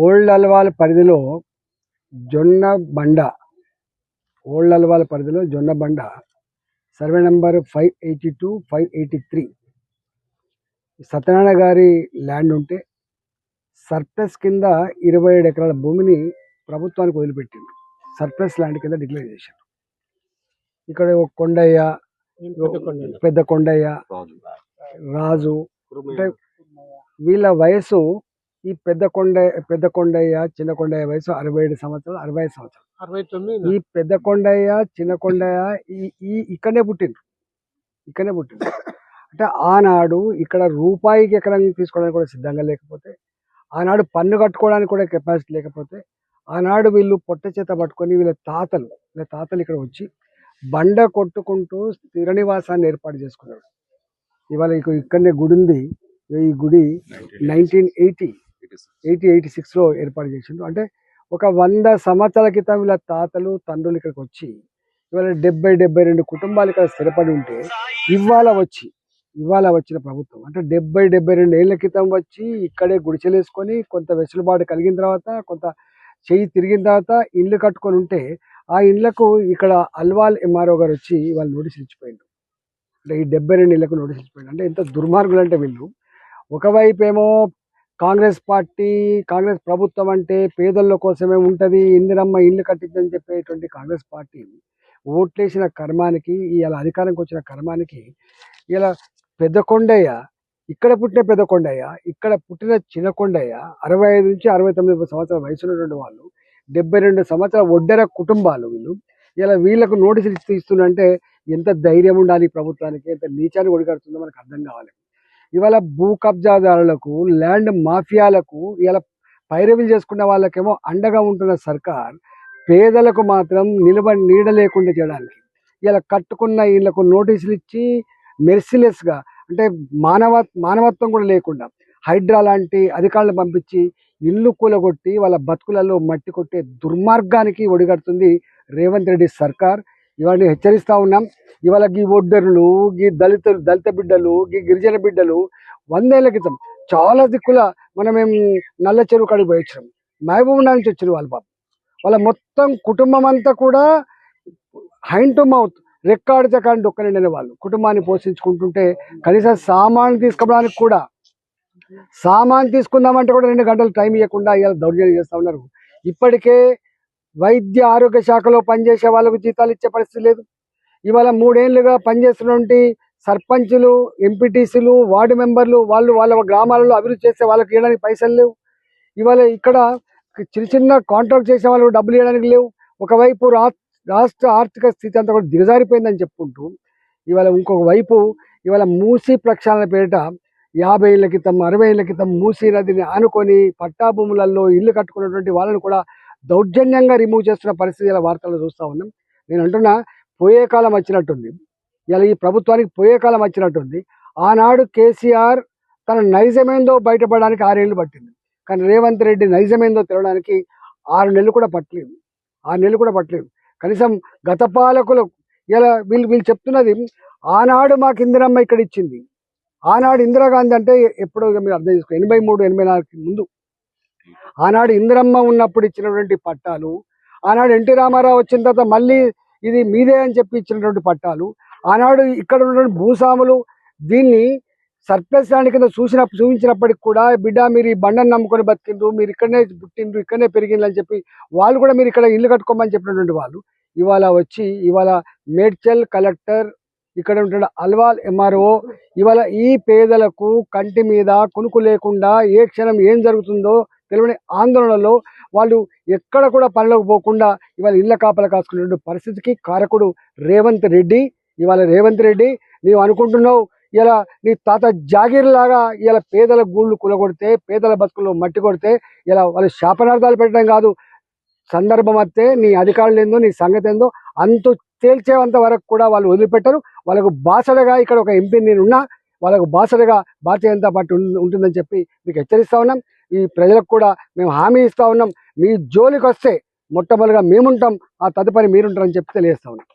Old Alwal పరిధిలో జొన్నబండ old Alwal పరిధిలో జొన్నబండ survey number 582, 583 Satyanarayana గారి ల్యాండ్ ఉంటే సర్ప్లస్ కింద 27 ఎకరాల భూమిని ప్రభుత్వానికి వదిలిపెట్టిండు. సర్ప్లస్ ల్యాండ్ కింద డిక్లేర్ చేశారు. ఇక్కడ ఒక కొండయ్య, పెద్ద కొండయ్య, రాజు అంటే వీళ్ళ వయసు, ఈ పెద్ద కొండయ్య చిన్న కొండయ్య వయసు 67 సంవత్సరాలు, 65 సంవత్సరాలు. ఈ పెద్ద కొండయ్య చిన్న కొండయ్య ఇక్కడనే పుట్టిండ్రు. అంటే ఆనాడు ఇక్కడ రూపాయికి ఎకరం తీసుకోవడానికి కూడా సిద్ధంగా లేకపోతే, ఆనాడు పన్ను కట్టుకోవడానికి కూడా కెపాసిటీ లేకపోతే, ఆనాడు వీళ్ళు పొట్ట చేత పట్టుకొని వీళ్ళ తాతలు ఇక్కడ వచ్చి బండ కొట్టుకుంటూ స్థిర నివాసాన్ని ఏర్పాటు చేసుకున్నాడు. ఇవాళ ఇక్కడనే గుడి ఉంది. ఈ గుడి 1986లో ఏర్పాటు చేసిండు. అంటే ఒక 100 సంవత్సరాల క్రితం వీళ్ళ తాతలు తండ్రులు ఇక్కడికి వచ్చి ఇవాళ 72 కుటుంబాలు ఇక్కడ స్థిరపడి ఉంటే, ఇవాళ వచ్చిన ప్రభుత్వం అంటే 72 ఏళ్ల క్రితం వచ్చి ఇక్కడే గుడిచెలేసుకొని కొంత వెసులుబాటు కలిగిన తర్వాత, కొంత చెయ్యి తిరిగిన తర్వాత ఇండ్లు కట్టుకొని ఉంటే, ఆ ఇండ్లకు ఇక్కడ అల్వాల్ ఎంఆర్ఓ గారు వచ్చి వాళ్ళు నోటీసులు ఇచ్చిపోయిండు. అంటే ఈ 72 ఇళ్లకు నోటీసులు ఇచ్చిపోయిండు. అంటే ఎంత దుర్మార్గులు అంటే వీళ్ళు. ఒకవైపు ఏమో కాంగ్రెస్ ప్రభుత్వం అంటే పేదల కోసమే ఉంటుంది, ఇందిరమ్మ ఇల్లు కట్టిందని చెప్పేటువంటి కాంగ్రెస్ పార్టీ ఓట్లేసిన కర్మానికి, ఇలా అధికారంకి వచ్చిన కర్మానికి, ఇలా పెద్ద కొండయ్య, ఇక్కడ పుట్టిన పెద్ద కొండయ్య, ఇక్కడ పుట్టిన చిన్న కొండయ్య 65 నుంచి 69 సంవత్సరాల వయసు ఉన్నటువంటి వాళ్ళు, 72 సంవత్సరాల ఒడ్డెర కుటుంబాలు వీళ్ళు. ఇలా వీళ్ళకు నోటీసులు ఇస్తుందంటే ఎంత ధైర్యం ఉండాలి ప్రభుత్వానికి, ఎంత నీచాన్ని ఒడిగడుతుందో మనకు అర్థం కావాలి. ఇవాళ భూ కబ్జాదారులకు, ల్యాండ్ మాఫియాలకు, ఇలా పైరవీలు చేసుకున్న వాళ్ళకేమో అండగా ఉంటున్న సర్కార్ పేదలకు మాత్రం నీడ లేకుండా చేయడానికి ఇలా కట్టుకున్న వీళ్ళకు నోటీసులు ఇచ్చి మెర్సిలెస్గా, అంటే మానవత్వం కూడా లేకుండా హైడ్రా లాంటి అధికారులను పంపించి ఇల్లు కూలగొట్టి వాళ్ళ బతుకులలో మట్టి కొట్టే దుర్మార్గానికి ఒడిగడుతుంది రేవంత్ రెడ్డి సర్కార్. ఇవాళ హెచ్చరిస్తూ ఉన్నాం. ఇవాళ ఈ ఒడ్డరులు, ఈ దళిత బిడ్డలు, ఈ గిరిజన బిడ్డలు 100 ఏళ్ల క్రితం చాలా దిక్కుల మనం నల్ల చెరువు కాడికి పోయి వచ్చాం. మహబూబ్ నగర్ నుంచి వచ్చారు వాళ్ళ పాపం. వాళ్ళ మొత్తం కుటుంబం అంతా కూడా హ్యాండ్ టు మౌత్, రెక్కాడితే కానీ డొక్కనిండని వాళ్ళు కుటుంబాన్ని పోషించుకుంటుంటే, కనీసం సామాన్ తీసుకుందామంటే కూడా 2 గంటలు టైం ఇవ్వకుండా ఇలా దౌర్జన్యం చేస్తూ ఉన్నారు. ఇప్పటికే వైద్య ఆరోగ్య శాఖలో పనిచేసే వాళ్ళకు జీతాలు ఇచ్చే పరిస్థితి లేదు. ఇవాళ 3 ఏళ్లుగా పనిచేస్తున్నటువంటి సర్పంచులు, ఎంపీటీసీలు, వార్డు మెంబర్లు వాళ్ళ గ్రామాలలో అభివృద్ధి చేసే వాళ్ళకి ఇవ్వడానికి పైసలు లేవు. ఇవాళ ఇక్కడ చిన్న కాంట్రాక్ట్ చేసే వాళ్ళకు డబ్బులు ఇవ్వడానికి లేవు. ఒకవైపు రాష్ట్ర ఆర్థిక స్థితి అంతా కూడా దిగజారిపోయిందని చెప్పుకుంటూ, ఇవాళ ఇంకొక వైపు ఇవాళ మూసీ ప్రక్షాళన పేరిట 50 ఏళ్ల క్రితం, 60 ఏళ్ల క్రితం మూసీ నదిని ఆనుకొని పట్టా భూములలో ఇల్లు కట్టుకున్నటువంటి వాళ్ళని కూడా దౌర్జన్యంగా రిమూవ్ చేస్తున్న పరిస్థితి ఇలా వార్తల్లో చూస్తూ ఉన్నాం. నేను అంటున్నా, పోయే కాలం వచ్చినట్టుంది. ఇలా ఈ ప్రభుత్వానికి పోయే కాలం వచ్చినట్టుంది. ఆనాడు కేసీఆర్ తన నైజమేందో బయటపడడానికి 6 ఏళ్ళు పట్టింది. కానీ రేవంత్ రెడ్డి నైజమేందో తెలవడానికి 6 నెలలు కూడా పట్టలేదు. కనీసం గత పాలకులు ఇలా వీళ్ళు చెప్తున్నది, ఆనాడు మాకు ఇందిరమ్మ ఇక్కడ ఇచ్చింది. ఆనాడు ఇందిరాగాంధీ అంటే ఎప్పుడో మీరు అర్థం చేసుకో, 83, 84 ముందు ఆనాడు ఇందిరమ్మ ఉన్నప్పుడు ఇచ్చినటువంటి పట్టాలు, ఆనాడు ఎన్టీ రామారావు వచ్చిన తర్వాత మళ్ళీ ఇది మీదే అని చెప్పి ఇచ్చినటువంటి పట్టాలు, ఆనాడు ఇక్కడ ఉన్నటువంటి భూస్వాములు దీన్ని సర్ప్లస్ ల్యాండ్ కింద చూపించినప్పటికి కూడా, బిడ్డ మీరు ఈ బండను నమ్ముకొని బతికిండ్రు, మీరు ఇక్కడనే పుట్టిండ్రు, ఇక్కడనే పెరిగిండ్రు అని చెప్పి వాళ్ళు కూడా మీరు ఇక్కడ ఇల్లు కట్టుకోమని చెప్పినటువంటి వాళ్ళు ఇవాళ వచ్చి మేడ్చల్ కలెక్టర్, ఇక్కడ ఉంటున్న అల్వాల్ ఎంఆర్ఓ ఇవాళ ఈ పేదలకు కంటి మీద కునుకు లేకుండా ఏ క్షణం ఏం జరుగుతుందో తెలియని ఆందోళనలో వాళ్ళు ఎక్కడ కూడా పనులకు పోకుండా ఇవాళ ఇళ్ల కాపలా కాసుకునే పరిస్థితికి కారకుడు రేవంత్ రెడ్డి. ఇవాళ రేవంత్ రెడ్డి, నీవు అనుకుంటున్నావు ఇలా నీ తాత జాగీర్ లాగా ఇలా పేదల గూళ్ళు కూలగొడితే, పేదల బతుకుల్లో మట్టి కొడితే ఇలా వాళ్ళు శాపనార్థాలు పెట్టడం కాదు, సందర్భం వస్తే నీ అధికారులు ఏందో, నీ సంగతి ఏందో అంతు తేల్చేంత వరకు కూడా వాళ్ళు వదిలిపెట్టరు. వాళ్ళకు బాసడగా ఇక్కడ ఒక ఎంపీ నేనున్నా, వాళ్ళకు బాసడగా భారతీయ జనతా పార్టీ ఉంటుందని చెప్పి మీకు హెచ్చరిస్తూ ఉన్నాం. ఈ ప్రజలకు కూడా మేము హామీ ఇస్తూ ఉన్నాం, మీ జోలికి వస్తే మొట్టమొదటిగా మేముంటాం, ఆ తదుపరి మీరుంటారని చెప్పి తెలియజేస్తా ఉన్నాం.